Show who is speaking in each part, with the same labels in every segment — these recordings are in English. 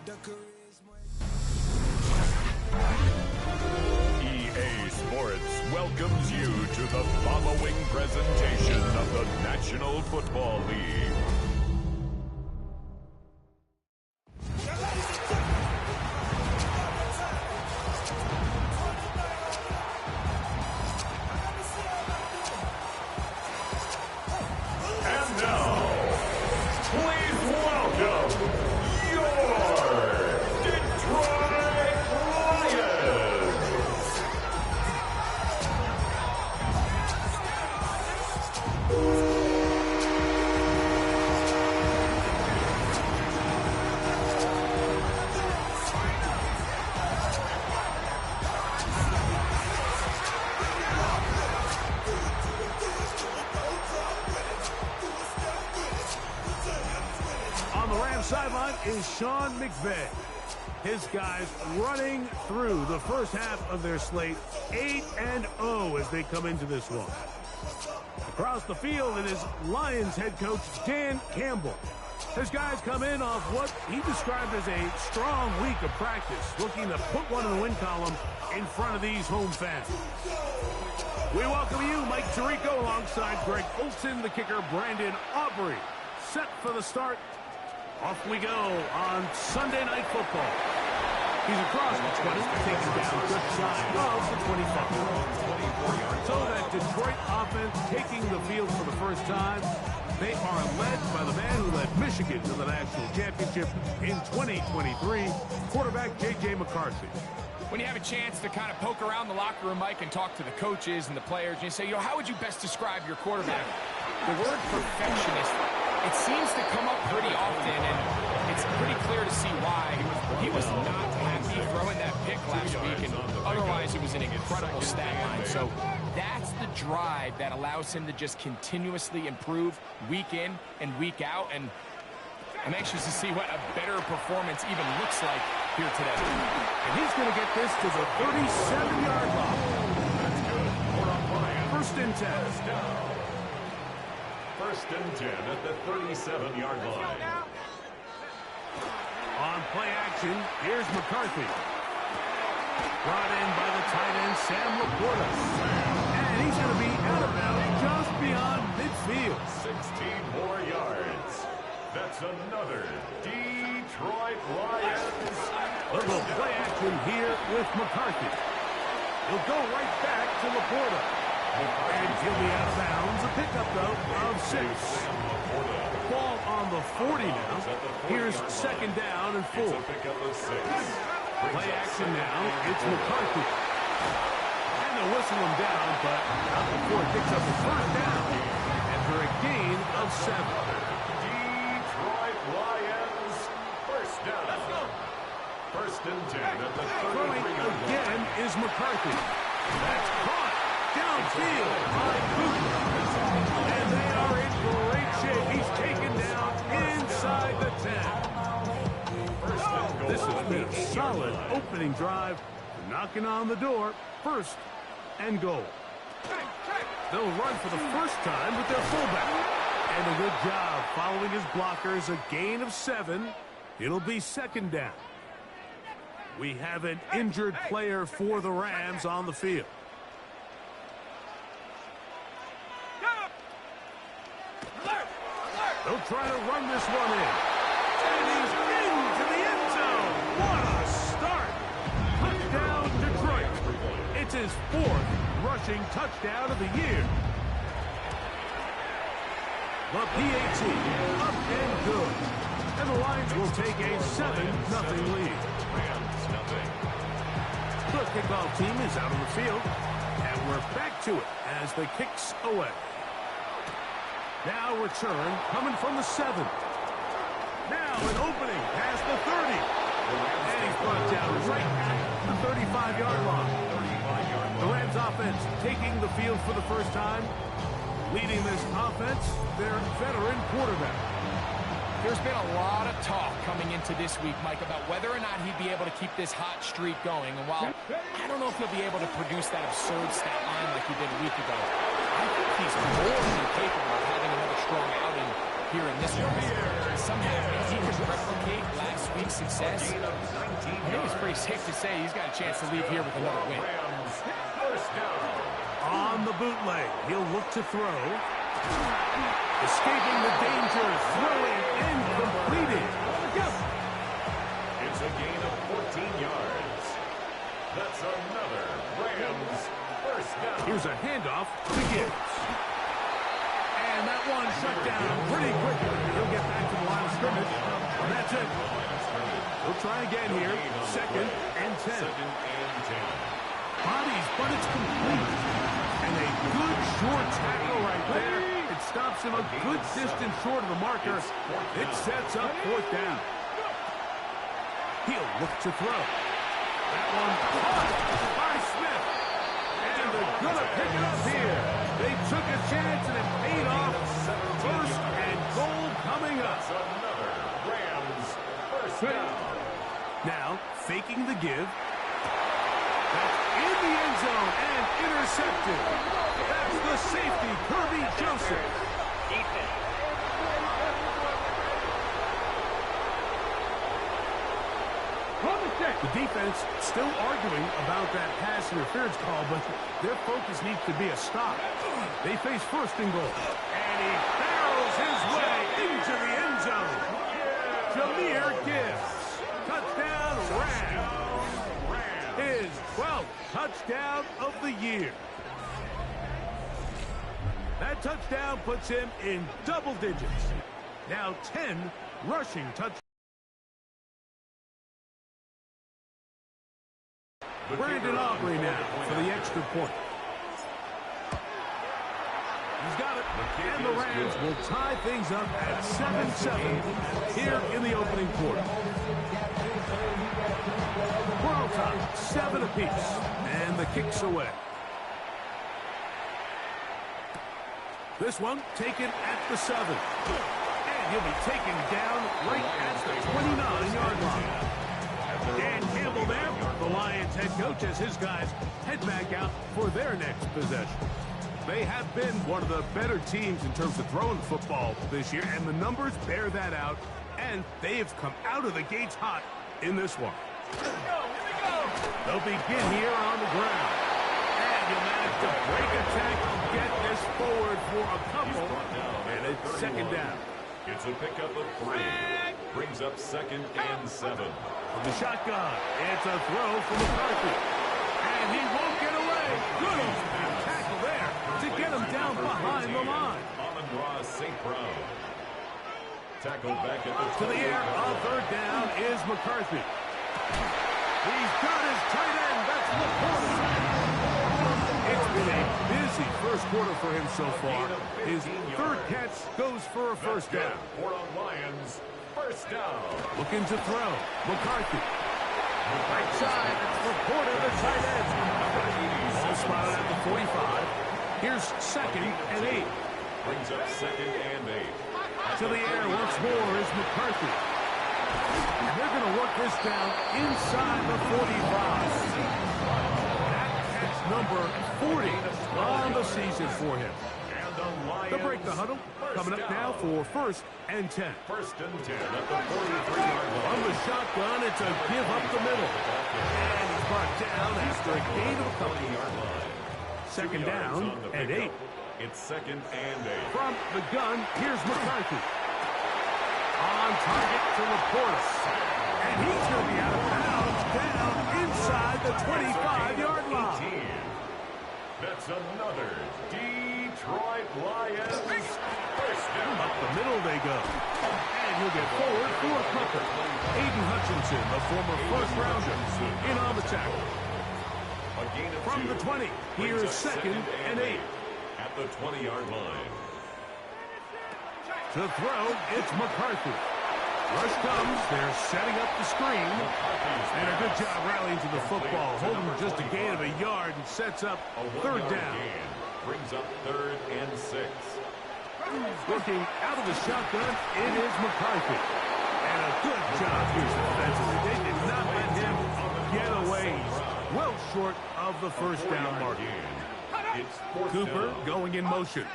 Speaker 1: EA Sports welcomes you to the following presentation of the National Football League.
Speaker 2: Sideline is Sean McVay. His guys running through the first half of their slate 8-0 as they come into this one. Across the field, it is Lions head coach Dan Campbell. His guys come in off what he described as a strong week of practice, looking to put one in the win column in front of these home fans. We welcome you, Mike Tirico, alongside Greg Olson, the kicker, Brandon Aubrey. Set for the start. Off we go on Sunday Night Football. He's across the 20, takes it down just shy of the 25. So that Detroit offense taking the field for the first time. They are led by the man who led Michigan to the national championship in 2023, quarterback J.J. McCarthy.
Speaker 3: When you have a chance to kind of poke around the locker room, Mike, and talk to the coaches and the players, and you say, how would you best describe your quarterback? The word perfectionist, it seems to come up pretty often, and it's pretty clear to see why. He was not happy throwing that pick last week, and otherwise it was an incredible stat line. So that's the drive that allows him to just continuously improve week in and week out, and I'm anxious to see what a better performance even looks like here today.
Speaker 2: And he's going to get this to the 37-yard line.
Speaker 1: That's good.
Speaker 2: First and 10.
Speaker 1: First and 10 at the 37-yard line.
Speaker 2: On play action, here's McCarthy. Brought in by the tight end, Sam Laporta. And he's going to be out of bounds just beyond midfield.
Speaker 1: 16 more yards. That's another Detroit Lions.
Speaker 2: Little play action here with McCarthy. He'll go right back to Laporta. And he'll be out of bounds. A pickup, though, of 6. Ball on the 40 now. Here's second down and 4. Play action now. It's McCarthy. And they'll whistle him down, but not before it picks up the first down. And for a gain of 7.
Speaker 1: Detroit Lions, first down. Let's go. First and 10 at the 33.
Speaker 2: Throwing again is McCarthy. That's caught downfield by Cooper. And they are in great shape. He's taken down inside the 10. This has been a solid opening drive. Knocking on the door. First and goal. They'll run for the first time with their fullback. And a good job following his blockers. A gain of 7. It'll be second down. We have an injured player for the Rams on the field. They'll try to run this one in. And he's into the end zone. What a start. Touchdown, Detroit. It's his 4th rushing touchdown of the year. The PAT up and good. And the Lions will take a 7-0 lead. The kickoff team is out on the field. And we're back to it as the kicks away. Now return coming from the 7. Now an opening past the 30. And he's brought down right at the 35-yard line. The Rams offense taking the field for the first time. Leading this offense, their veteran quarterback.
Speaker 3: There's been a lot of talk coming into this week, Mike, about whether or not he'd be able to keep this hot streak going. And while I don't know if he'll be able to produce that absurd stat line like he did a week ago, I think he's more than capable of having another strong outing here in this one. Somehow, if he can replicate last week's success, I think it's pretty safe to say he's got a chance to leave here with another win.
Speaker 2: On the bootleg, he'll look to throw. Escaping the danger, throwing and completed.
Speaker 1: It's a gain of 14 yards. That's another Rams first down.
Speaker 2: Here's a handoff to Gibbs. And that one shut down pretty quickly. He'll get back to the line of scrimmage. That's it. We'll try again here. Second and 10. Bodies, but it's complete. And a good short tackle right there. It stops him a good distance short of the marker. It sets up fourth down. He'll look to throw. That one caught by Smith. And they're going to pick it up here. They took a chance and it paid off. First and goal coming up.
Speaker 1: Another Rams first down.
Speaker 2: Now, faking the give. That's in the end zone and intercepted. That's the safety, Kirby Joseph. The defense still arguing about that pass interference call, but their focus needs to be a stop. They face first and goal. And he barrels his way into the end zone. Jahmyr Gibbs. Touchdown, Rams. His 12th touchdown of the year. That touchdown puts him in double digits. Now 10 rushing touchdowns. Brandon Aubrey now for the extra point. He's got it. And the Rams will tie things up at 7-7 here in the opening quarter. Quarter time, 7 apiece. And the kick's away. This one taken at the 7. And he'll be taken down right at the 29-yard line. Dan Campbell there, the Lions head coach, as his guys head back out for their next possession. They have been one of the better teams in terms of throwing the football this year, and the numbers bear that out, and they have come out of the gates hot in this one. They'll begin here on the ground. And he'll manage to break a tackle, get this forward for a couple, and it's second down.
Speaker 1: It's a pickup of 3. Brings up second and 7.
Speaker 2: From the shotgun, it's a throw from McCarthy. And he won't get away. Good tackle there to get him down behind the line.
Speaker 1: Amon-Ra St. Brown. Tackle back at the
Speaker 2: to the air. On third down is McCarthy. He's got his tight end. That's McCarthy. It's been a busy first quarter for him so far. His third catch goes for a first down.
Speaker 1: For a Lions first down.
Speaker 2: Looking to throw. McCarthy. Right side. It's McCarthy, the tight end. Ball spotted at the 45. Here's second and 8.
Speaker 1: Brings up second and 8.
Speaker 2: To the air once more is McCarthy. And they're going to work this down inside the 45. Number 40 on the season for him. They'll break the huddle. Coming up now for first and 10.
Speaker 1: First and 10 at the 43-yard line.
Speaker 2: On the shotgun, it's a give up the middle. And he's brought down after a gain of a couple. Second down and 8.
Speaker 1: It's second and 8.
Speaker 2: From the gun, here's McCarthy. On target to Laporta. And he's going to be out of bounds down inside the 25-yard line.
Speaker 1: That's another Detroit Lions first down.
Speaker 2: Up the middle they go. And he'll get forward for a couple. Aiden Hutchinson, the former first-rounder, in on the tackle. From the 20, here's second and 8.
Speaker 1: At the 20-yard line.
Speaker 2: To throw, it's McCarthy. Rush comes. They're setting up the screen. And a good job rallying to the football. Holding just a gain of a yard and sets up third down.
Speaker 1: Brings up third and 6.
Speaker 2: Looking out of the shotgun, it is McCarthy. And a good job here defensively. They did not let him get away. He's well short of the first down mark. Cooper going in motion.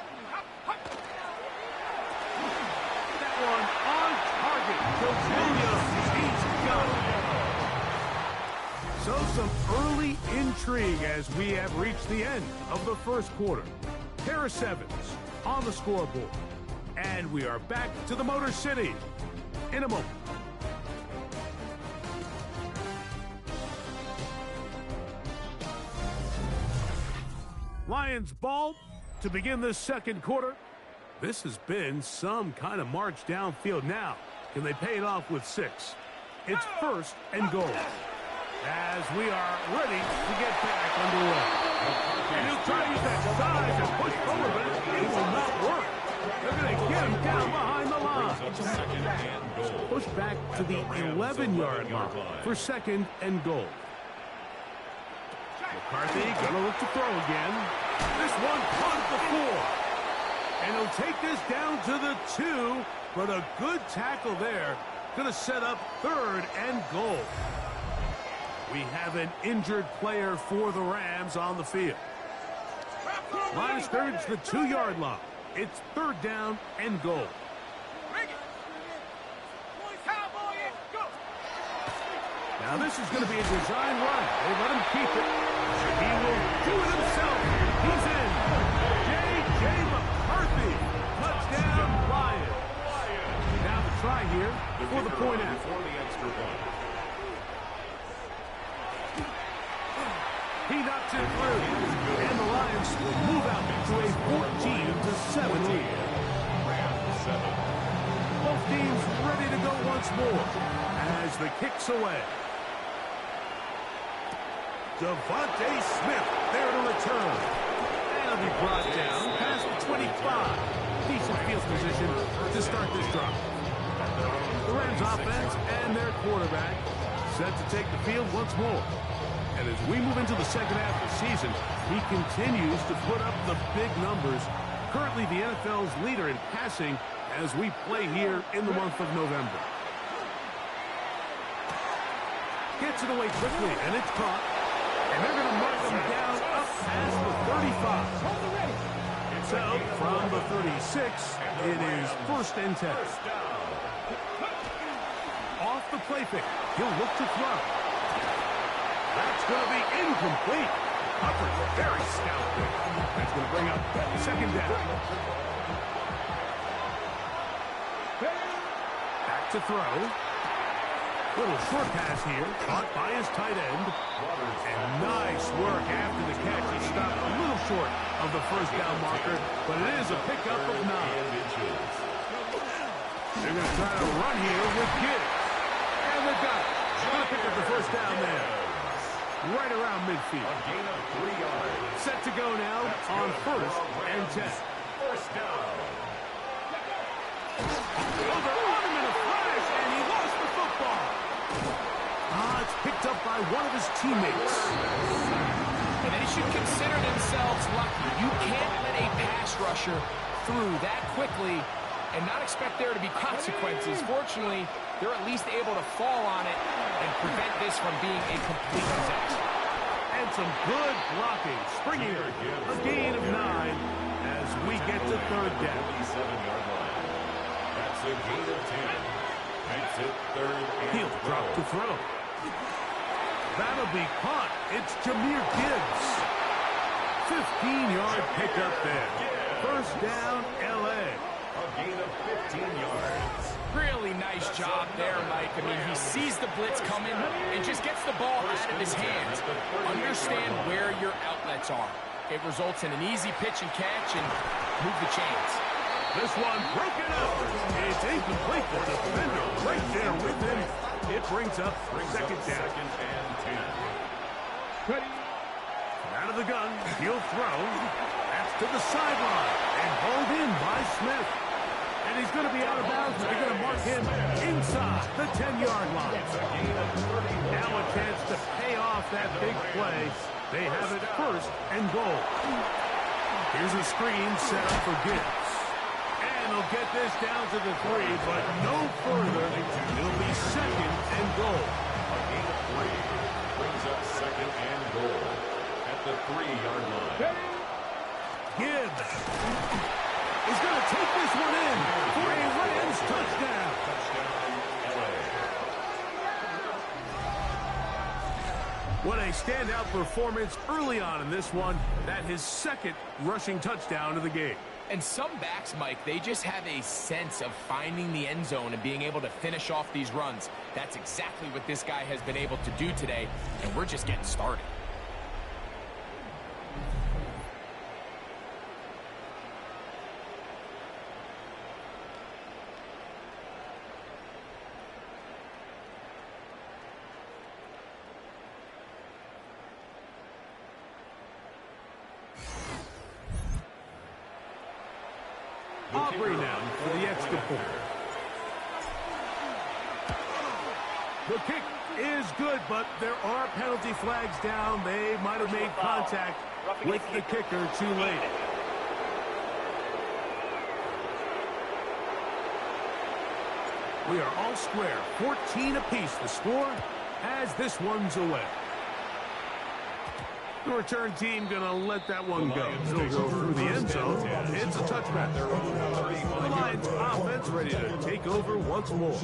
Speaker 2: That one on target. Williams, he's got So some early intrigue as we have reached the end of the first quarter. Pair of sevens on the scoreboard. And we are back to the Motor City in a moment. Lions ball to begin this second quarter. This has been some kind of march downfield. Now, can they pay it off with 6? It's first and goal. As we are ready to get back underway. And he'll try to use that size and push forward, but it will not work. They're going to get him down behind the line. Push back to the 11-yard line for second and goal. McCarthy going to look to throw again. This one caught the 4. And he'll take this down to the 2, but a good tackle there. Going to set up third and goal. We have an injured player for the Rams on the field. Line of scrimmage, the 2-yard line. It's third down and goal. Now this is going to be a design run. They let him keep it. He will do it himself. He's in. J.J. McCarthy. Touchdown, Lions. Now the try here for the point after. He knocks it through. And the Lions will move out to a 14-7 lead. Both teams ready to go once more as the kick's away. Devontae Smith there to return. And he'll be brought down past the 25. Decent field position to start this drive. The Rams offense and their quarterback set to take the field once more. And as we move into the second half of the season, he continues to put up the big numbers. Currently the NFL's leader in passing as we play here in the month of November. Gets it away quickly, and it's caught. And they're going to mark him down up past the 35. So from the 36, it is first and 10. Off the play fake. He'll look to throw. That's going to be incomplete. Hubbard, very stout there. That's going to bring up second down. Back to throw. Little short pass here, caught by his tight end. And nice work after the catch. He stopped a little short of the first down marker, but it is a pickup of 9. They're going to try to run here with Gibbs. And they've got it. Going to pick up the first down there. Right around midfield. Set to go now on first and 10. First down. Over on him in a flash, and he lost the football. It's picked up by one of his teammates.
Speaker 3: And they should consider themselves lucky. You can't let a pass rusher through that quickly and not expect there to be consequences. Fortunately, they're at least able to fall on it and prevent this from being a complete disaster.
Speaker 2: And some good blocking. Springing a gain of 9 as we get to third down.
Speaker 1: That's a gain of 10. Makes it third and
Speaker 2: He'll drop to throw. That'll be caught. It's Jahmyr Gibbs. 15-yard pickup there. First down, L.A.
Speaker 1: A gain of 15 yards.
Speaker 3: Really nice job there, Mike. I mean, he sees the blitz coming and just gets the ball out of his hands. Understand where your outlets are. It results in an easy pitch and catch and move the chains.
Speaker 2: This one broken up. It's incomplete. The defender right there with him. It brings up second down.
Speaker 1: Second and 10.
Speaker 2: Ready. Out of the gun. He'll throw. That's to the sideline. And hauled in by Smith. And he's going to be out of bounds. They're going to mark him inside the 10-yard line. Now a chance to pay off that big play. They have it first and goal. Here's a screen set up for Gibbs. And he'll get this down to the 3, but no further. It'll be second and goal.
Speaker 1: A gain of 3 brings up second and goal at the 3-yard line.
Speaker 2: Gibbs is going to take this one in for a Rams touchdown. What a standout performance early on in this one. That his second rushing touchdown of the game.
Speaker 3: And some backs, Mike, they just have a sense of finding the end zone and being able to finish off these runs. That's exactly what this guy has been able to do today, and we're just getting started.
Speaker 2: Aubrey now for the extra point. The kick is good, but there are penalty flags down. They might have made contact with the kicker too late. We are all square. 14 apiece the score as this one's away. The return team going to let that one go. He'll go through the end zone. It's a touchback. The Lions offense ready to take over once more.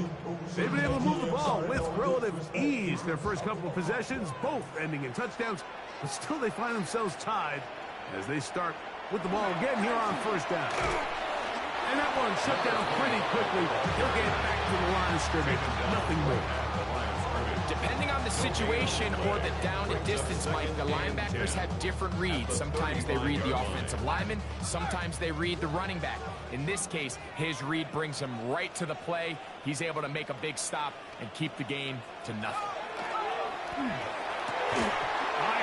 Speaker 2: They've been able to move the ball with relative ease. Their first couple of possessions, both ending in touchdowns, but still they find themselves tied as they start with the ball again here on first down. And that one shut down pretty quickly. He'll get back to the line of scrimmage. Nothing more.
Speaker 3: Depending on the situation or the down and distance, Mike, the linebackers have different reads. Sometimes they read the offensive lineman. Sometimes they read the running back. In this case, his read brings him right to the play. He's able to make a big stop and keep the game to nothing.
Speaker 2: I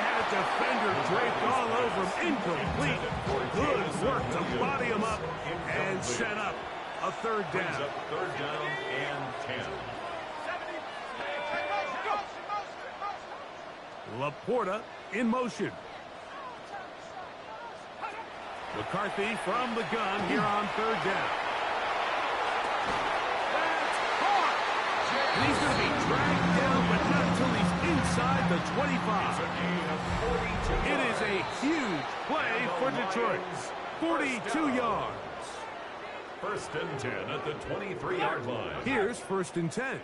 Speaker 2: had a defender draped all over him. Incomplete. Good work to body him up and set up a third down.
Speaker 1: Third down and 10.
Speaker 2: Laporta in motion. McCarthy from the gun here on third down. That's hard. And he's going to be dragged down, but not until he's inside the 25. It is a huge play for Detroit. 42 yards.
Speaker 1: First and 10 at the 23-yard line.
Speaker 2: Here's first and 10.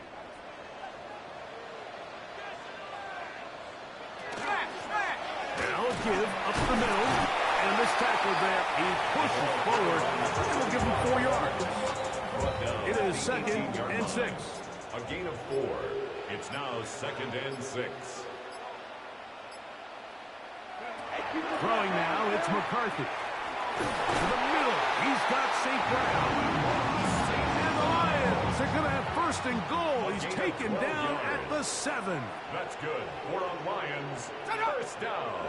Speaker 2: Now give up the middle, and this tackle there, he pushes forward, and will give him 4 yards. It is second and 6.
Speaker 1: A gain of 4. It's now second and 6.
Speaker 2: Throwing now, it's McCarthy. To the middle, he's got St. Brown. And the Lions are going to have first and goal. He's taken down at the 7.
Speaker 1: That's good. 4 on Lions. First down.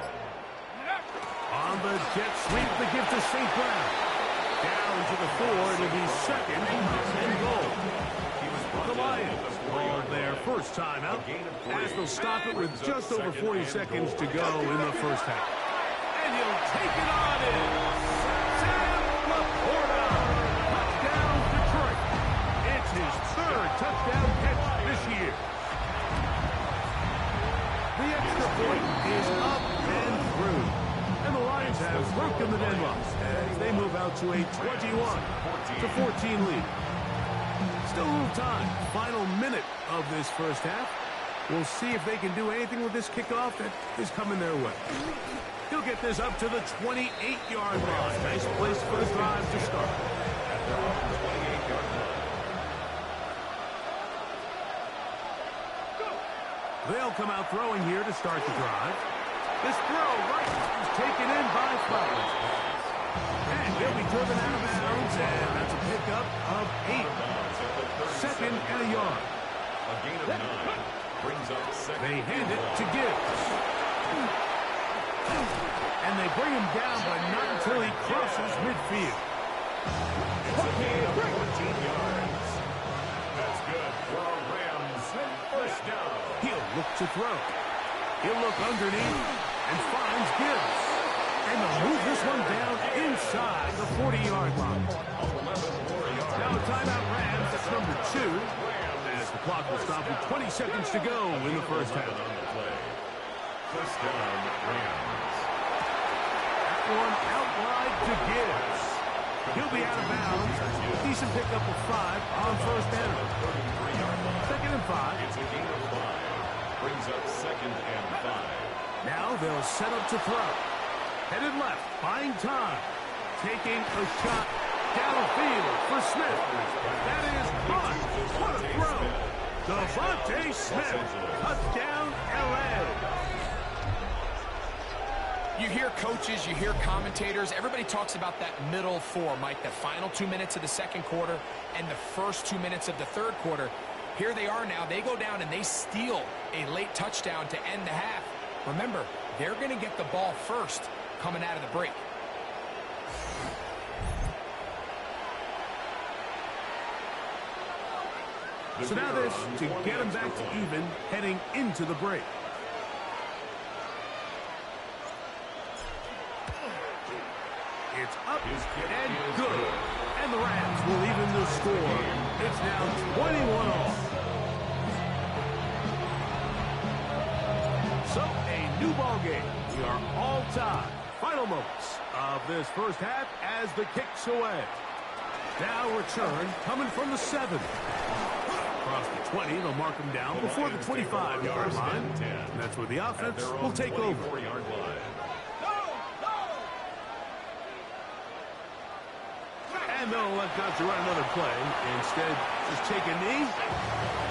Speaker 2: On the jet sweep, the give to St. Brown. Down to the 4. It'll be second and goal. The Lions called their first timeout as they'll stop it with just over 40 seconds to go in the first half. And he'll take it on in. Sam Laporta. Touchdown, Detroit. It's his third touchdown catch this year. The extra point is up and through. And the Lions have broken the deadlock as they move out to a 21-14 lead. Still a little time. Final minute of this first half. We'll see if they can do anything with this kickoff that is coming their way. He'll get this up to the 28-yard line. Nice place for the drive to start. They'll come out throwing here to start the drive. This throw right is taken in by Flowers. And he'll be driven out of bounds, and that's a pickup of 8. Second and a yard.
Speaker 1: A gain of 9 brings up second.
Speaker 2: They hand it to Gibbs. And they bring him down, but not until he crosses midfield.
Speaker 1: It's a gain of 14 yards. That's good for our Rams. First down.
Speaker 2: He'll look to throw. He'll look underneath and finds Gibbs. And they'll move this one down inside the 40-yard line. Now a timeout Rams. That's number 2. As the clock will stop with 20 seconds to go in the first half.
Speaker 1: First down, Rams.
Speaker 2: That one out wide to Gibbs. He'll be out of bounds. Decent pickup of 5 on first down. Second and 5.
Speaker 1: It's a gain of 5. Brings up second and 5.
Speaker 2: Now they'll set up to throw. Headed left, buying time. Taking a shot downfield for Smith. That is caught. What a throw. Devontae Smith. Touchdown, L.A.
Speaker 3: You hear coaches, you hear commentators, everybody talks about that middle four, Mike, the final 2 minutes of the second quarter and the first 2 minutes of the third quarter. Here they are now. They go down and they steal a late touchdown to end the half. Remember, they're going to get the ball first coming out of the break.
Speaker 2: So now this to get them back to even heading into the break. It's up and good. And the Rams will even the score. It's now 21 all. So a new ball game. We are all tied. Final moments of this first half as the kick's away. Now return coming from the 7. Across the 20, they'll mark them down before the 25-yard line. And that's where the offense will take over. And they'll let Dodger run another play. Instead, just take a knee,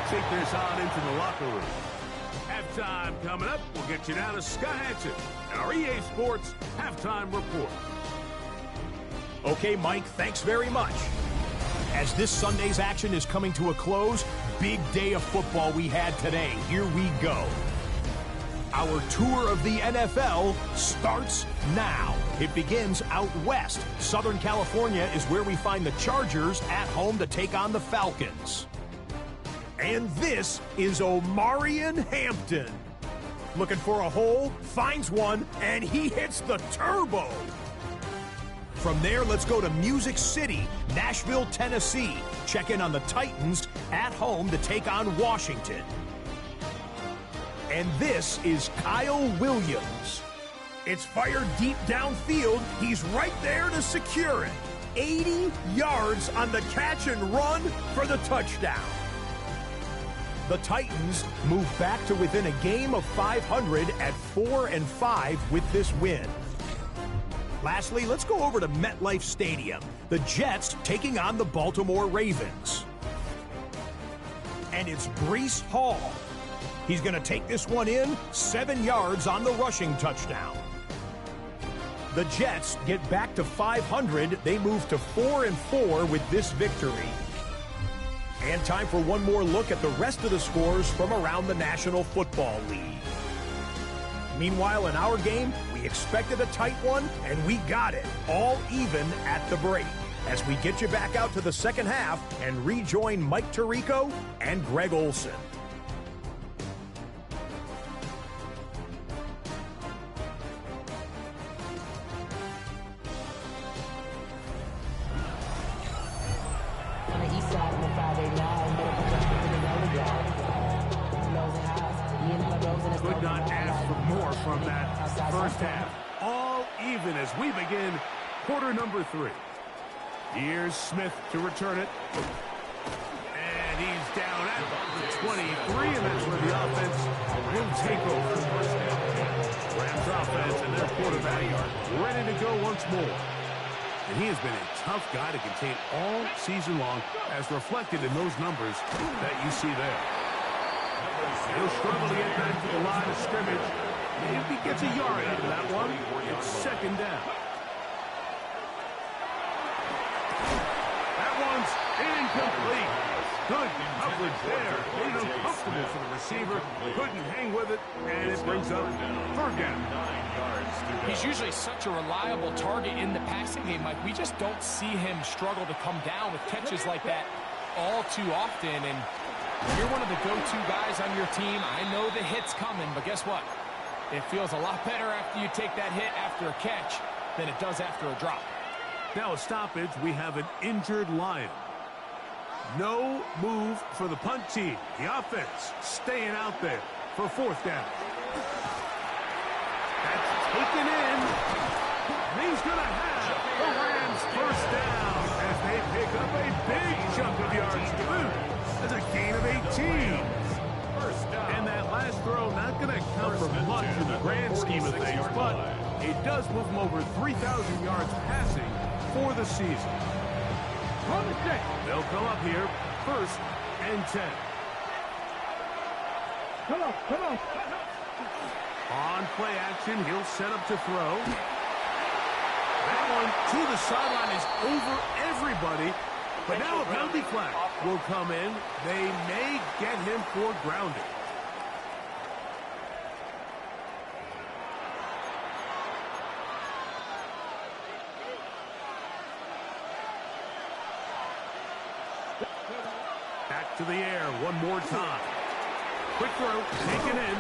Speaker 2: take this on into the locker room. Halftime coming up. We'll get you down to Scott Hansen, our EA Sports Halftime Report.
Speaker 4: Okay, Mike, thanks very much. As this Sunday's action is coming to a close, big day of football we had today. Here we go. Our tour of the NFL starts now. It begins out west. Southern California is where we find the Chargers at home to take on the Falcons. And this is Omarion Hampton. Looking for a hole, finds one, and he hits the turbo. From there, let's go to Music City, Nashville, Tennessee. Check in on the Titans at home to take on Washington. And this is Kyle Williams. It's fired deep downfield. He's right there to secure it. 80 yards on the catch and run for the touchdown. The Titans move back to within a game of 500 at 4-5 with this win. Lastly, let's go over to MetLife Stadium. The Jets taking on the Baltimore Ravens. And it's Breece Hall. He's going to take this one in, 7 yards on the rushing touchdown. The Jets get back to 500. They move to 4-4 with this victory. And time for one more look at the rest of the scores from around the National Football League. Meanwhile, in our game, we expected a tight one, and we got it, all even at the break. As we get you back out to the second half and rejoin Mike Tirico and Greg Olson.
Speaker 2: Could not ask for more from that first half. All even as we begin quarter number 3. Here's Smith to return it. And he's down at the 23, and that's where the offense will take over. Rams offense and their quarterback ready to go once more. And he has been a tough guy to contain all season long, as reflected in those numbers that you see there. He'll struggle to get back to the line of scrimmage. If he gets a yard out of that one, it's second down. That one's incomplete. Good coverage there. Made it uncomfortable for the receiver. Couldn't hang with it, and it brings up third down.
Speaker 3: He's usually such a reliable target in the passing game, Mike. We just don't see him struggle to come down with catches like that all too often. And you're one of the go-to guys on your team. I know the hit's coming, but guess what? It feels a lot better after you take that hit after a catch than it does after a drop.
Speaker 2: Now a stoppage. We have an injured Lion. No move for the punt team. The offense staying out there for fourth down. That's taken in. And he's going to have the Rams first down as they pick up a big chunk of yards to boot. That's a gain of 18. And that last throw not not going to count for much in the grand scheme of things, but it does move him over 3,000 yards passing for the season. They'll come up here, 1st and 10.
Speaker 5: Come on.
Speaker 2: On play action, he'll set up to throw. That one to the sideline is over everybody. But now a penalty flag will come in. They may get him for grounding. Back to the air one more time. Quick throw, taken in.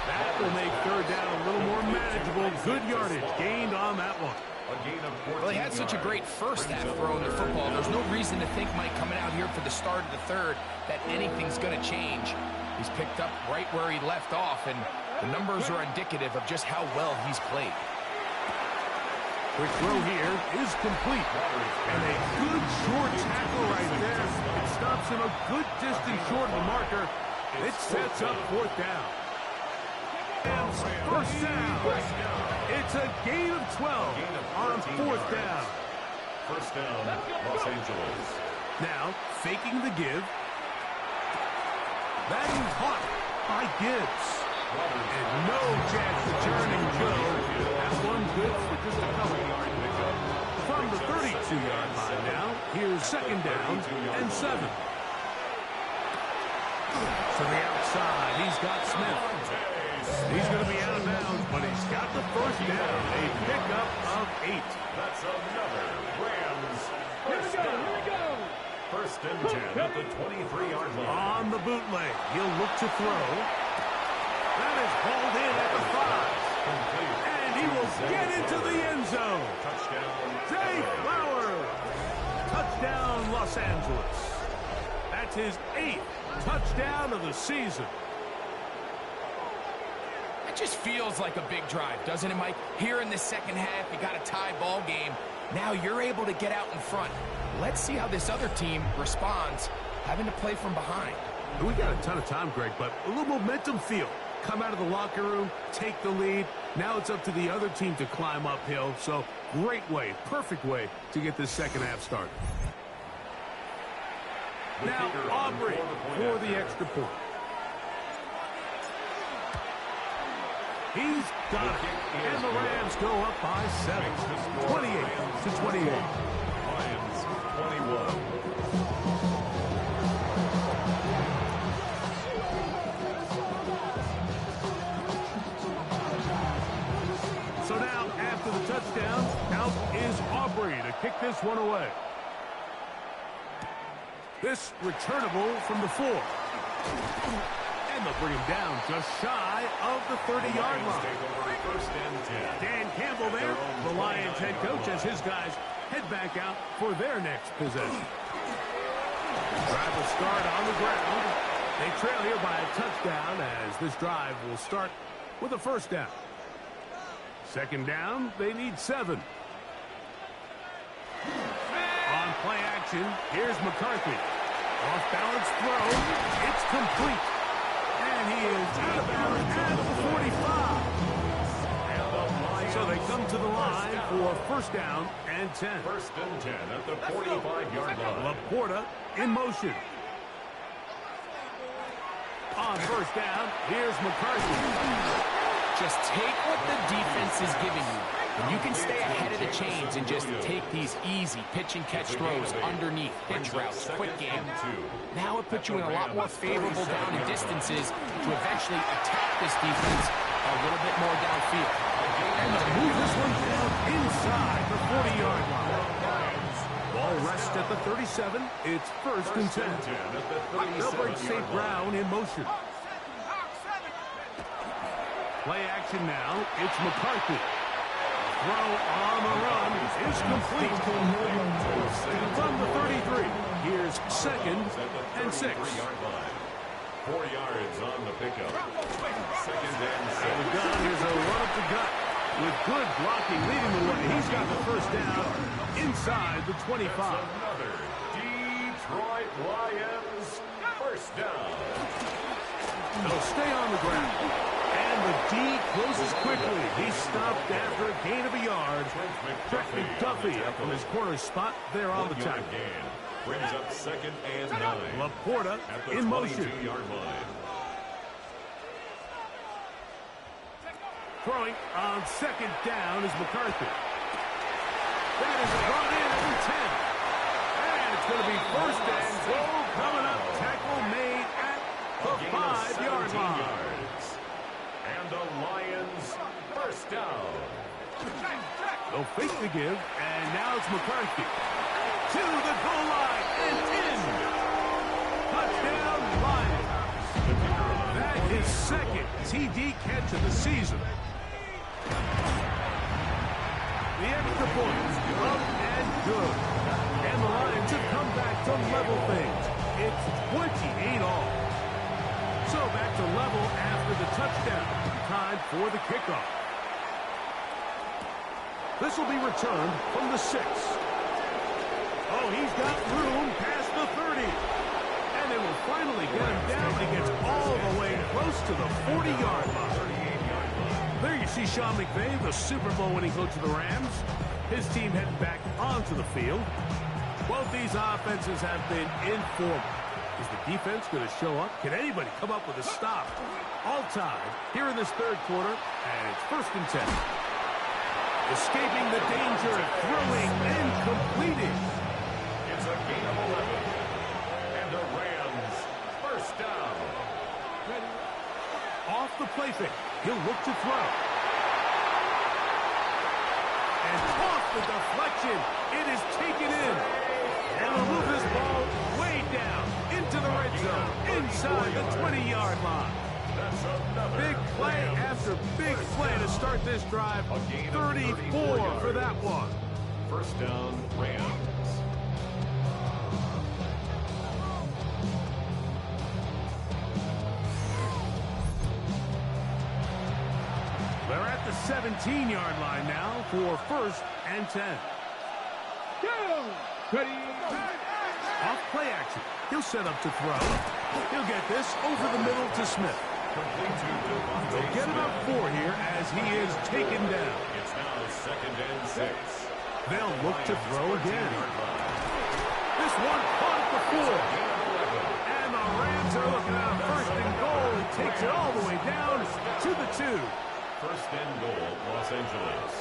Speaker 2: That will make 3rd down a little more manageable. Good yardage gained on that one.
Speaker 3: Well, he had such a great first half throwing the football. There's no reason to think, Mike, coming out here for the start of the 3rd, that anything's going to change. He's picked up right where he left off, and the numbers are indicative of just how well he's played.
Speaker 2: Quick throw here is complete. And a good short tackle right there. It stops him a good distance short of the marker. It sets up 4th down. First down. It's a gain of 12 on 4th down.
Speaker 1: First down, Los Angeles.
Speaker 2: Now, faking the give. That is caught by Gibbs. And no chance to turn and go. That one good for just a couple. From the 32-yard line now, here's 2nd down and 7. To the outside, he's got Smith. He's going to be out of bounds, but he's got the 1st down. A pickup of 8.
Speaker 1: That's another Rams.
Speaker 5: Here we go.
Speaker 1: 1st and 10 at the 23-yard line.
Speaker 2: On the bootleg, he'll look to throw. That is hauled in at the 5. And he will get into the end zone.
Speaker 1: Touchdown.
Speaker 2: Zay Flowers. Touchdown, Los Angeles. That's his 8th touchdown of the season.
Speaker 3: It just feels like a big drive, doesn't it, Mike? Here in the 2nd half, you got a tie ball game. Now you're able to get out in front. Let's see how this other team responds, having to play from behind.
Speaker 2: We got a ton of time, Greg, but a little momentum feel. Come out of the locker room, take the lead. Now it's up to the other team to climb uphill. So great way, perfect way to get this 2nd half started. Now Aubrey for the extra point. He's got it. And the Rams go up by 7. 28-28.
Speaker 1: Lions 21.
Speaker 2: So now, after the touchdown, out is Aubrey to kick this one away. This returnable from the 4. And they'll bring him down just shy of the 30-yard line. Dan Campbell there, the Lions head coach, as his guys head back out for their next possession. Drive will start on the ground. They trail here by a touchdown as this drive will start with a 1st down. 2nd down, they need 7. On play action, here's McCarthy. Off-balance throw, it's complete. And he is out of bounds at the 45. So they come to the line for 1st down and 10.
Speaker 1: 1st and 10 at the 45-yard line.
Speaker 2: Laporta in motion. On 1st down, here's McCarthy.
Speaker 3: Just take what the defense is giving you. And you can stay ahead of the chains and just take these easy pitch-and-catch throws underneath, pitch routes, quick game. Now it puts you in a lot more favorable down and distances to eventually attack this defense a little bit more downfield.
Speaker 2: And they'll move this one down inside the 40-yard line. Ball rests at the 37. It's 1st and 10. They'll bring St. Brown in motion. Play action now. It's McCarthy. Throw on the run is complete. From the 33, here's 2nd and 6.
Speaker 1: 4 yards on the pickup. 2nd and 6.
Speaker 2: The gun is a run up the gut with good blocking leading the way. He's got the 1st down inside the 25.
Speaker 1: Another Detroit Lions 1st down.
Speaker 2: They'll stay on the ground. And the D closes quickly. He stopped after a gain of a yard. Trent McDuffie up from his corner spot there on the tackle.
Speaker 1: Brings up 2nd and 9.
Speaker 2: Laporta in motion.
Speaker 1: 22-yard line.
Speaker 2: Throwing on 2nd down is McCarthy. That is brought in at the 10. And it's going to be 1st and goal coming up. Tackle made at the 5-yard line.
Speaker 1: And the Lions 1st down.
Speaker 2: They'll fake the give, and now it's McCarthy. To the goal line and in. Touchdown, Lions. That is 2nd TD catch of the season. The extra point, up and good. And the Lions have come back to level things. It's 28 all. So back to level after the touchdown. Time for the kickoff. This will be returned from the 6. Oh, he's got room past the 30. And they will finally get him down. He gets all the way close to the 40-yard line. There you see Sean McVay, the Super Bowl winning coach of the Rams. His team heading back onto the field. Both these offenses have been informal. Is the defense going to show up? Can anybody come up with a stop? All tied here in this 3rd quarter, and it's 1st and 10. Escaping the danger, throwing and completing.
Speaker 1: It's a gain of 11. And the Rams 1st down.
Speaker 2: Off the play fake. He'll look to throw. And off the deflection. It is taken in. And will move this ball way down into the red zone, inside the 20-yard line. Big play after big play to start this drive. 34 for that one.
Speaker 1: 1st down, Rams.
Speaker 2: They're at the 17-yard line now for 1st and 10.
Speaker 5: Ready.
Speaker 2: Off play action. He'll set up to throw. He'll get this over the middle to Smith. They'll get about 4 here as he is taken down.
Speaker 1: It's now 2nd and 6.
Speaker 2: They'll look to throw again. This one caught at the 4. And the Rams are looking at a 1st and goal. He takes it all the way down to the 2.
Speaker 1: 1st and goal, Los Angeles.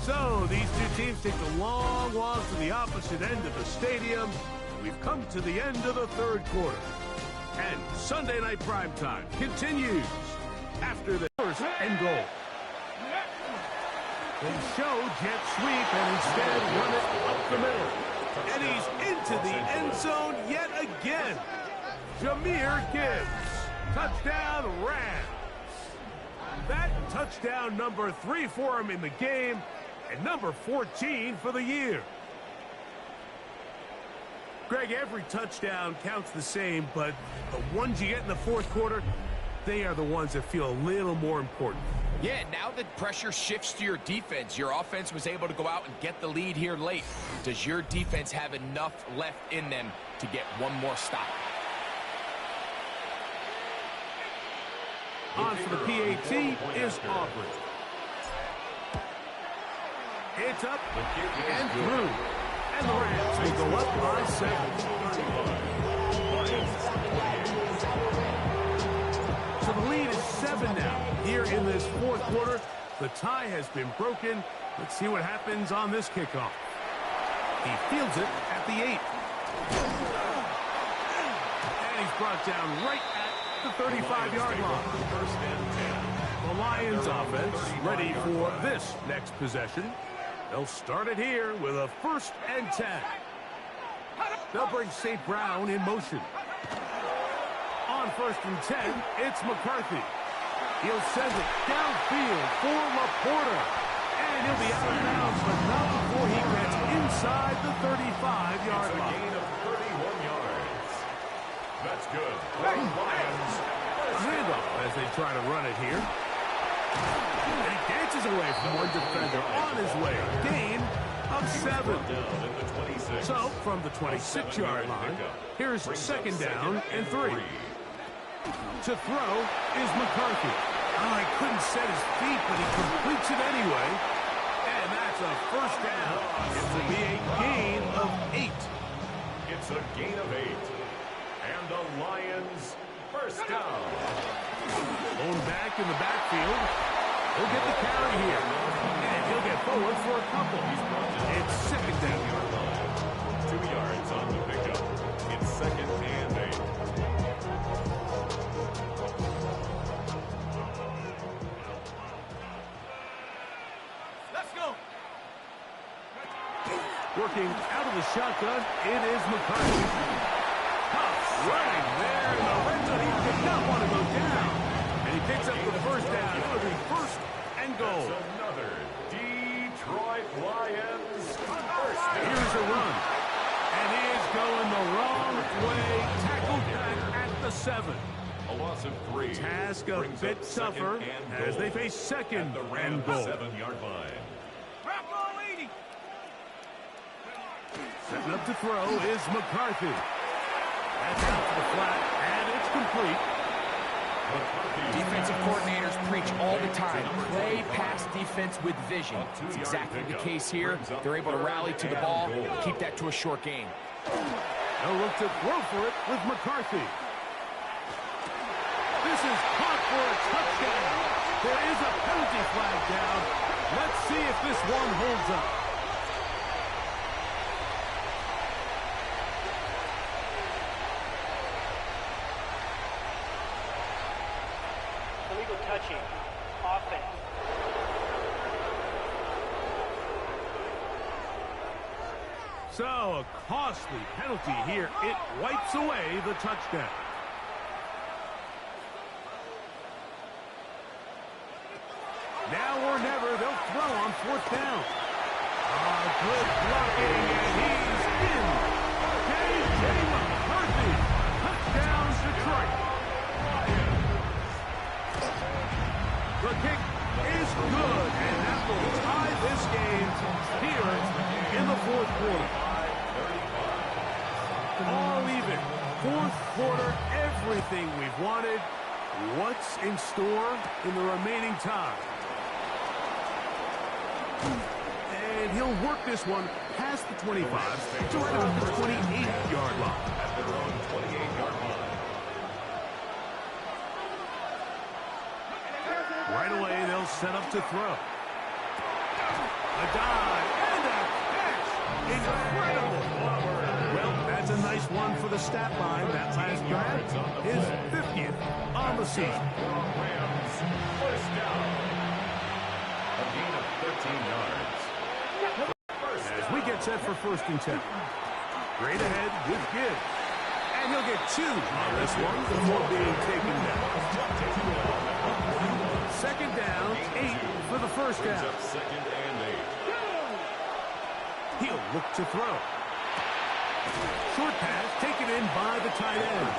Speaker 2: So these two teams take the long walk to the opposite end of the stadium. We've come to the end of the 3rd quarter. And Sunday night primetime continues after the 1st and goal. They show jet sweep and instead run it up the middle. And he's into the end zone yet again. Jahmyr Gibbs. Touchdown, Rams. That touchdown number 3 for him in the game and number 14 for the year. Greg, every touchdown counts the same, but the ones you get in the 4th quarter, they are the ones that feel a little more important.
Speaker 3: Yeah, now that pressure shifts to your defense, your offense was able to go out and get the lead here late. Does your defense have enough left in them to get one more stop?
Speaker 2: On for the PAT is Aubrey. It's up and through. And the Rams will go up by 7. So the lead is 7 now. Here in this 4th quarter, the tie has been broken. Let's see what happens on this kickoff. He fields it at the 8. And he's brought down right at the 35-yard line. The Lions offense ready for this next possession. They'll start it here with a 1st and 10. They'll bring St. Brown in motion. On 1st and 10, it's McCarthy. He'll send it downfield for Laporta. And he'll be out of bounds, but not before he gets inside the 35-yard line.
Speaker 1: Gain of 31 yards. That's good. Lions.
Speaker 2: Handoff as they try to run it here. And he dances away from one defender on his way. Gain of 7. So, from the 26-yard line, here's 2nd down and 3. To throw is McCarthy. Oh, he couldn't set his feet, but he completes it anyway. And that's a first down. It will be a gain of 8.
Speaker 1: It's a gain of 8. And the Lions first down.
Speaker 2: Lone back in the backfield. He'll get the carry here. And he'll get forward for a couple. It's second down.
Speaker 1: 2 yards on the pickup. It's second and 8.
Speaker 3: Let's go.
Speaker 2: Working out of the shotgun, it is McCarthy. Tough running there in the red zone. He did not want to go down. And he picks up the first down. It'll be first and goal.
Speaker 1: That's another Detroit Lions first down.
Speaker 2: Here's a run. And he is going the wrong way. Tackled back at the 7.
Speaker 1: A loss of 3.
Speaker 2: Task a
Speaker 1: Brings
Speaker 2: bit
Speaker 1: up second
Speaker 2: tougher
Speaker 1: and
Speaker 2: as
Speaker 1: goal.
Speaker 2: they face second
Speaker 1: At the
Speaker 2: and
Speaker 1: Rams'
Speaker 2: goal.
Speaker 1: 7-yard line.
Speaker 2: Setting up to throw is McCarthy. That's out to the flat, and it's complete.
Speaker 3: Defensive coordinators preach all the time. Play pass defense with vision. It's exactly the case here. They're able to rally to the ball, keep that to a short game.
Speaker 2: They'll look to throw for it with McCarthy. This is caught for a touchdown. There is a penalty flag down. Let's see if this one holds up.
Speaker 6: Illegal touching. Offense.
Speaker 2: So, a costly penalty here. It wipes away the touchdown. Now or never, they'll throw on fourth down. Good blocking, and he's in. J.J. McCarthy. Touchdown, Detroit. The kick is good, and that will tie this game here in the fourth quarter. All even. Fourth quarter, everything we've wanted. What's in store in the remaining time? And he'll work this one past the 25 to right about the 28-yard line.
Speaker 1: At their own 28-yard line.
Speaker 2: Right away, they'll set up to throw. A dive and a catch. Incredible. Well, that's a nice one for the stat line. That last grab is 50th on the season.
Speaker 1: Rams first down. A gain of 13 yards.
Speaker 2: As we get set for first and 10. Straight ahead with Gibbs. And he'll get 2 on this one before being taken down. Second down, 8 for the first down.
Speaker 1: Up second and 8.
Speaker 2: He'll look to throw. Short pass taken in by the tight end.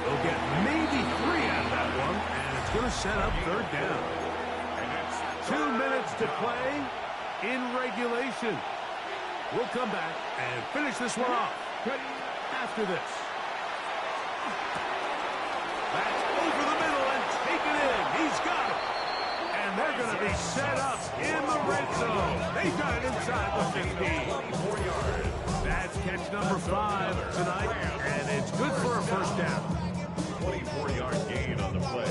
Speaker 2: They'll get maybe 3 out of that one, and it's going to set up third down. 2 minutes to play in regulation. We'll come back and finish this one off after this. That's over the middle and taken in. He's got it. And they're going to be set up in the red zone. They got it inside the 15. That's catch number 5 tonight, and it's good for a first down.
Speaker 1: 24-yard gain on the play.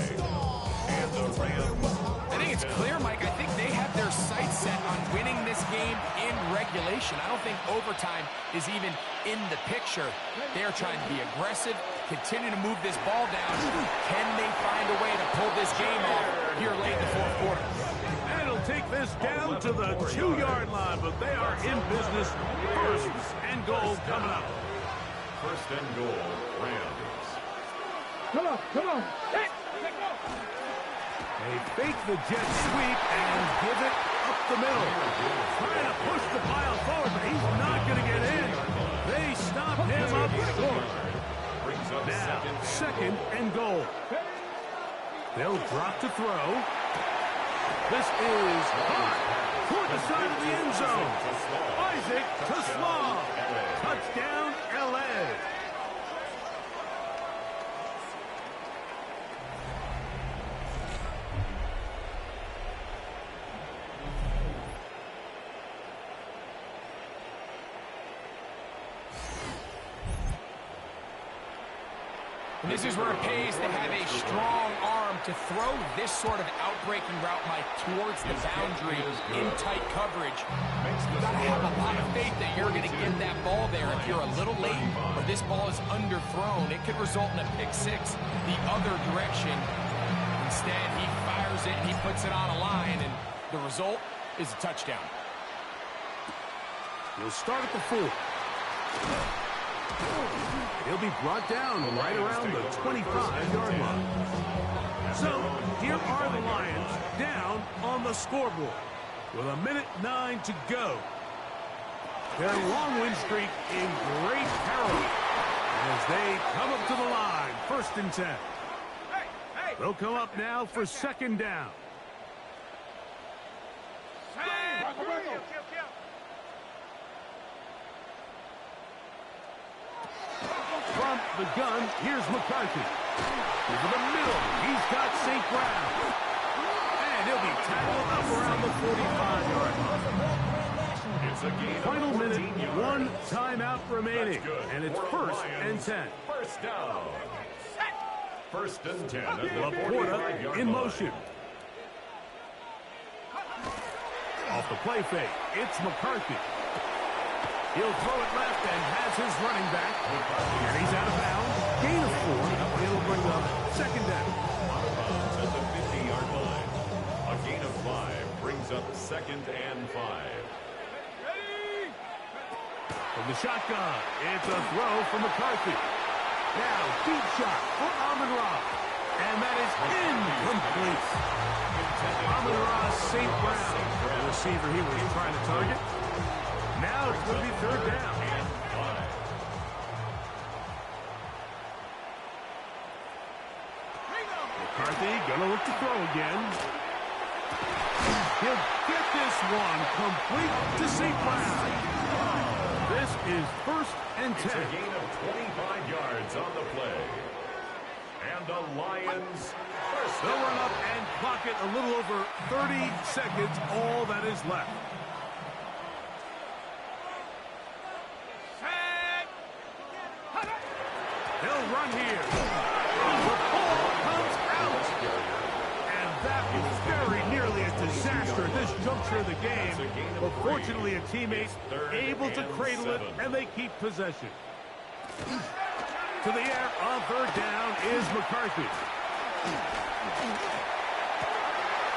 Speaker 1: And the Rams.
Speaker 3: I think it's clear, Mike. I think they have their sights set on winning this game in regulation. I don't think overtime is even in the picture. They're trying to be aggressive, continue to move this ball down. Can they find a way to pull this game off here late in the fourth quarter?
Speaker 2: And it'll take this down to the 2-yard line, but they are in business. First and goal coming up.
Speaker 1: First and goal, Rams.
Speaker 5: Come on, come on. Hey, let's go.
Speaker 2: They fake the jet sweep and give it up the middle. Trying to push the pile forward, but he's not going to get in. They stop him up short.
Speaker 1: Brings up
Speaker 2: Now, second and goal. They'll drop to throw. This is hot toward the side of the end zone. Isaac to Slaw. Touchdown, L.A.
Speaker 3: And this is where it pays to have a strong arm to throw this sort of outbreaking route, Mike, towards the boundary in tight coverage. You've got to have a lot of faith that you're going to get that ball there. If you're a little late or this ball is underthrown, it could result in a pick six the other direction. Instead, he fires it and he puts it on a line, and the result is a touchdown.
Speaker 2: He'll start at the 4. He'll be brought down right around the 25-yard line. So, here are the Lions down on the scoreboard with 1:09 to go. Their long win streak in great peril as they come up to the line, 1st and 10. They'll come up now for 2nd down. From the gun, here's McCarthy. Over the middle, he's got St. Brown. And he'll be tackled up around the 45-yard line.
Speaker 1: It's a game.
Speaker 2: Final minute, 1 timeout remaining. And it's 1st and 10.
Speaker 1: First down. 1st and 10.
Speaker 2: Laporta in motion. Off the play fake, it's McCarthy. He'll throw it left and has his running back. And he's out of bounds. Gain of 4. It'll bring up 2nd down.
Speaker 1: At the 50-yard line. A gain of 5 brings up 2nd and 5.
Speaker 2: From the shotgun, it's a throw from McCarthy. Now, deep shot for Amon-Ra. And that is incomplete. Amon-Ra St. Brown, the receiver he was trying to target. Now it's going to be 3rd down. McCarthy going to look to throw again. He'll get this one complete to St. Brown. This is 1st and 10.
Speaker 1: It's a gain of 25 yards on the play. And the Lions first
Speaker 2: They'll
Speaker 1: down.
Speaker 2: run up and clock it a little over 30 seconds, all that is left. They'll run here. The ball comes out. And that was very nearly a disaster at this juncture of the game. But fortunately, a teammate able to cradle it, and they keep possession. To the air on 3rd down is McCarthy.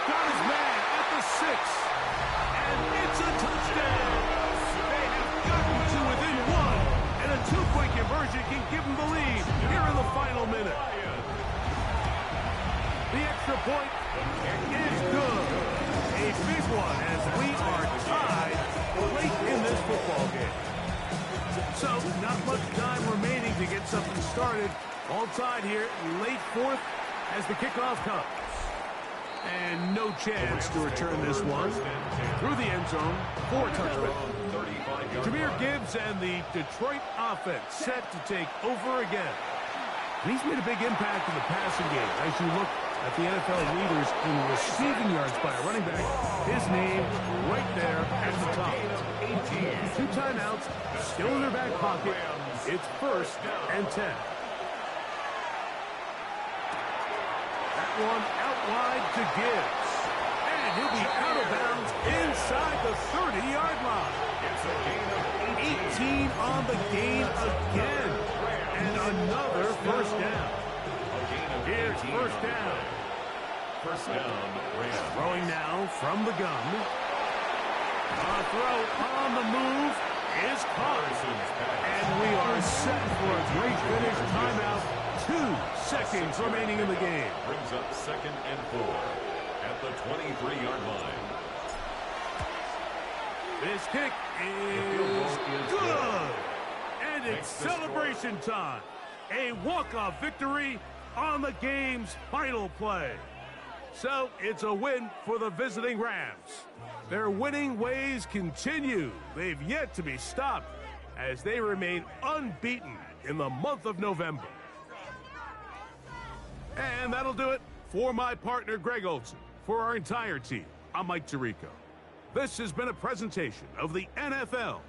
Speaker 2: Got his man at the 6. And it's a touchdown. They have gotten to within 1. And a 2-point conversion can give them the lead here in the final minute. The extra point is good. A big one as we are tied late in this football game. So, not much time remaining to get something started. All tied here, late 4th as the kickoff comes. And no chance to return this one. Through the end zone, 4 touchdowns. Jahmyr Gibbs and the Detroit offense set to take over again. And he's made a big impact in the passing game. As you look at the NFL leaders in receiving yards by a running back, his name right there at the top. 2 timeouts, still in their back pocket. It's 1st and 10. That one out wide to Gibbs. And he'll be out of bounds inside the 30-yard line. 18 on the gain again. And another 1st down. Here's 1st down.
Speaker 1: First down, Rams.
Speaker 2: Throwing now from the gun. A throw on the move is caught. And we are set for a great finish. Timeout. 2 seconds remaining in the game.
Speaker 1: Brings up 2nd and 4 at the 23-yard line.
Speaker 2: This kick is good. And it's celebration time. A walk-off victory on the game's final play. So it's a win for the visiting Rams. Their winning ways continue. They've yet to be stopped as they remain unbeaten in the month of November. And that'll do it for my partner, Greg Olson. For our entire team, I'm Mike Tirico. This has been a presentation of the NFL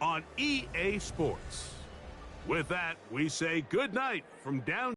Speaker 2: on EA Sports. With that, we say good night from down